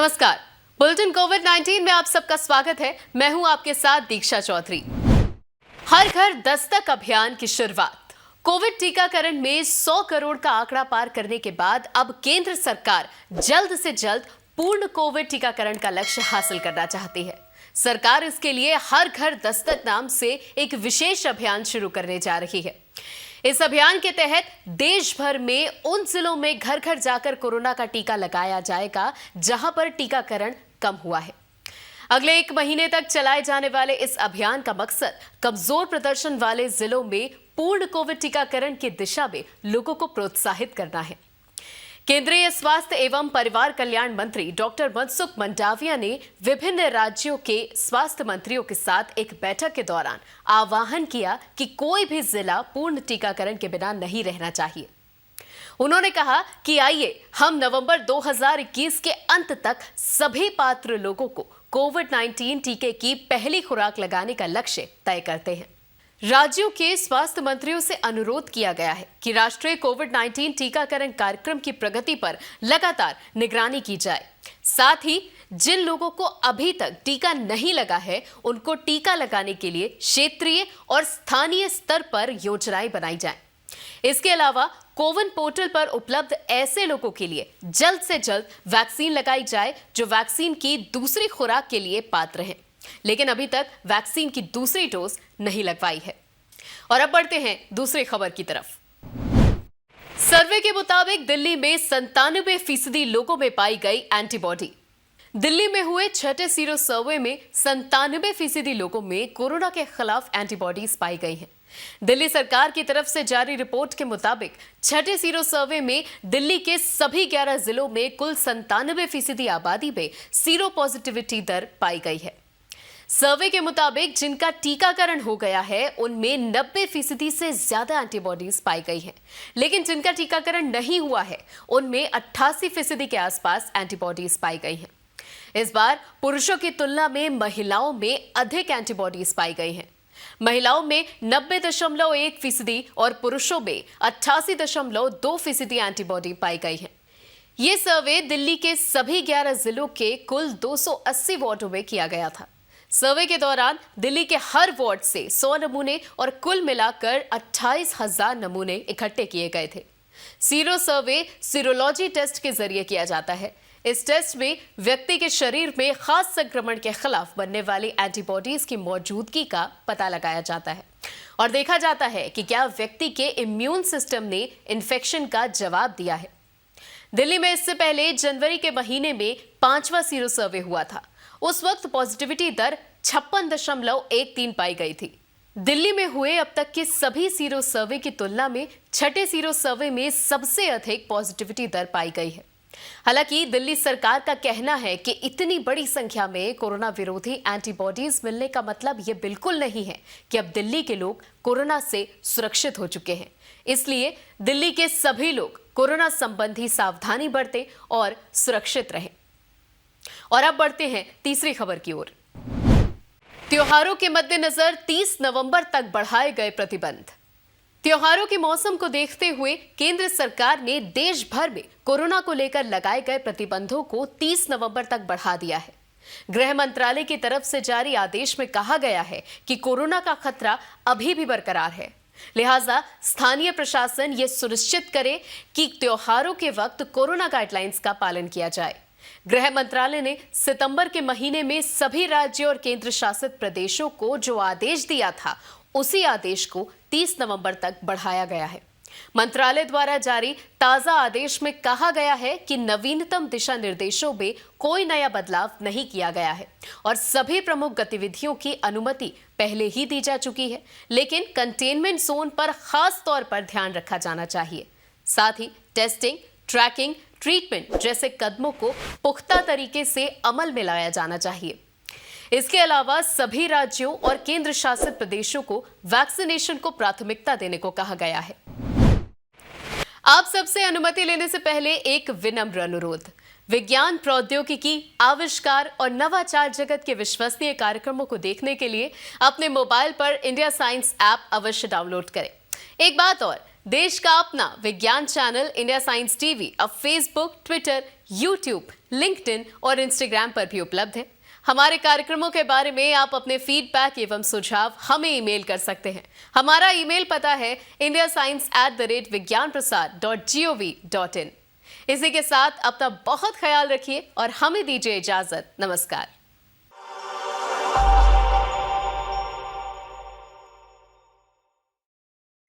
नमस्कार। बुलेटिन कोविड-19 में आप सबका स्वागत है। मैं हूं आपके साथ दीक्षा चौधरी। हर घर दस्तक अभियान की शुरुआत। कोविड टीकाकरण में 100 करोड़ का आंकड़ा पार करने के बाद अब केंद्र सरकार जल्द से जल्द पूर्ण कोविड टीकाकरण का लक्ष्य हासिल करना चाहती है। सरकार इसके लिए हर घर दस्तक नाम से एक विशेष अभियान शुरू करने जा रही है। इस अभियान के तहत देश भर में उन जिलों में घर घर जाकर कोरोना का टीका लगाया जाएगा जहां पर टीकाकरण कम हुआ है। अगले 1 महीने तक चलाए जाने वाले इस अभियान का मकसद कमजोर प्रदर्शन वाले जिलों में पूर्ण कोविड टीकाकरण की दिशा में लोगों को प्रोत्साहित करना है। केंद्रीय स्वास्थ्य एवं परिवार कल्याण मंत्री डॉक्टर मनसुख मंडाविया ने विभिन्न राज्यों के स्वास्थ्य मंत्रियों के साथ एक बैठक के दौरान आह्वान किया कि कोई भी जिला पूर्ण टीकाकरण के बिना नहीं रहना चाहिए। उन्होंने कहा कि आइए हम नवंबर 2021 के अंत तक सभी पात्र लोगों को कोविड-19 टीके की पहली खुराक लगाने का लक्ष्य तय करते हैं। राज्यों के स्वास्थ्य मंत्रियों से अनुरोध किया गया है कि राष्ट्रीय कोविड-19 टीकाकरण कार्यक्रम की प्रगति पर लगातार निगरानी की जाए। साथ ही जिन लोगों को अभी तक टीका नहीं लगा है, उनको टीका लगाने के लिए क्षेत्रीय और स्थानीय स्तर पर योजनाएं बनाई जाएं। इसके अलावा कोविन पोर्टल पर उपलब्ध ऐसे लोगों के लिए जल्द से जल्द वैक्सीन लगाई जाए जो वैक्सीन की दूसरी खुराक के लिए पात्र हैं, लेकिन अभी तक वैक्सीन की दूसरी डोज नहीं लगवाई है। और अब बढ़ते हैं दूसरी खबर की तरफ। सर्वे के मुताबिक दिल्ली में 97% लोगों में पाई गई एंटीबॉडी। दिल्ली में हुए छठे सीरो सर्वे में 97% लोगों में कोरोना के खिलाफ एंटीबॉडीज पाई गई हैं। दिल्ली सरकार की तरफ से जारी रिपोर्ट के मुताबिक छठे सीरो सर्वे में दिल्ली के सभी 11 जिलों में कुल 97% आबादी में सीरो पॉजिटिविटी दर पाई गई है। सर्वे के मुताबिक जिनका टीकाकरण हो गया है उनमें 90% से ज्यादा एंटीबॉडीज पाई गई हैं, लेकिन जिनका टीकाकरण नहीं हुआ है उनमें 88% के आसपास एंटीबॉडीज पाई गई हैं। इस बार पुरुषों की तुलना में महिलाओं में अधिक एंटीबॉडीज पाई गई हैं। महिलाओं में 90.1% और पुरुषों में 88.2% एंटीबॉडी पाई गई है। ये सर्वे दिल्ली के सभी 11 जिलों के कुल 280 वार्डों में किया गया था। सर्वे के दौरान दिल्ली के हर वार्ड से 100 नमूने और कुल मिलाकर 28,000 नमूने इकट्ठे किए गए थे। सीरो सर्वे सीरोलॉजी टेस्ट के जरिए किया जाता है। इस टेस्ट में व्यक्ति के शरीर में खास संक्रमण के खिलाफ बनने वाली एंटीबॉडीज की मौजूदगी का पता लगाया जाता है और देखा जाता है कि क्या व्यक्ति के इम्यून सिस्टम ने इन्फेक्शन का जवाब दिया है। दिल्ली में इससे पहले जनवरी के महीने में 5वां सीरो सर्वे हुआ था। उस वक्त पॉजिटिविटी दर 56.13 पाई गई थी। दिल्ली में हुए अब तक के सभी सीरो सर्वे की तुलना में छठे सीरो सर्वे में सबसे अधिक पॉजिटिविटी दर पाई गई है। हालांकि दिल्ली सरकार का कहना है कि इतनी बड़ी संख्या में कोरोना विरोधी एंटीबॉडीज मिलने का मतलब ये बिल्कुल नहीं है कि अब दिल्ली के लोग कोरोना से सुरक्षित हो चुके हैं। इसलिए दिल्ली के सभी लोग कोरोना संबंधी सावधानी बरतें और सुरक्षित रहें। और अब बढ़ते हैं तीसरी खबर की ओर। त्योहारों के मद्देनजर 30 नवंबर तक बढ़ाए गए प्रतिबंध। त्योहारों के मौसम को देखते हुए केंद्र सरकार ने देश भर में कोरोना को लेकर लगाए गए प्रतिबंधों को 30 नवंबर तक बढ़ा दिया है। गृह मंत्रालय की तरफ से जारी आदेश में कहा गया है कि कोरोना का खतरा अभी भी बरकरार है, लिहाजा स्थानीय प्रशासन ये सुनिश्चित करे कि त्योहारों के वक्त कोरोना गाइडलाइंस का पालन किया जाए। गृह मंत्रालय ने सितंबर के महीने में सभी राज्यों और केंद्र शासित प्रदेशों को जो आदेश दिया था उसी आदेश को 30 नवंबर तक बढ़ाया गया है। मंत्रालय द्वारा जारी ताजा आदेश में कहा गया है कि नवीनतम दिशा निर्देशों में कोई नया बदलाव नहीं किया गया है और सभी प्रमुख गतिविधियों की अनुमति पहले ही दी जा चुकी है, लेकिन कंटेनमेंट जोन पर खास तौर पर ध्यान रखा जाना चाहिए। साथ ही टेस्टिंग, ट्रैकिंग, ट्रीटमेंट जैसे कदमों को पुख्ता तरीके से अमल में लाया जाना चाहिए। इसके अलावा सभी राज्यों और केंद्र शासित प्रदेशों को वैक्सीनेशन को प्राथमिकता देने को कहा गया है। आप सबसे अनुमति लेने से पहले एक विनम्र अनुरोध। विज्ञान, प्रौद्योगिकी, आविष्कार और नवाचार जगत के विश्वसनीय कार्यक्रमों को देखने के लिए अपने मोबाइल पर इंडिया साइंस ऐप अवश्य डाउनलोड करें। एक बात और, देश का अपना विज्ञान चैनल इंडिया साइंस टीवी अब फेसबुक, ट्विटर, यूट्यूब, लिंक्डइन और इंस्टाग्राम पर भी उपलब्ध है। हमारे कार्यक्रमों के बारे में आप अपने फीडबैक एवं सुझाव हमें ईमेल कर सकते हैं। हमारा ईमेल पता है indiascience@vigyanprasad.gov.in। इसी के साथ अपना बहुत ख्याल रखिए और हमें दीजिए इजाजत। नमस्कार।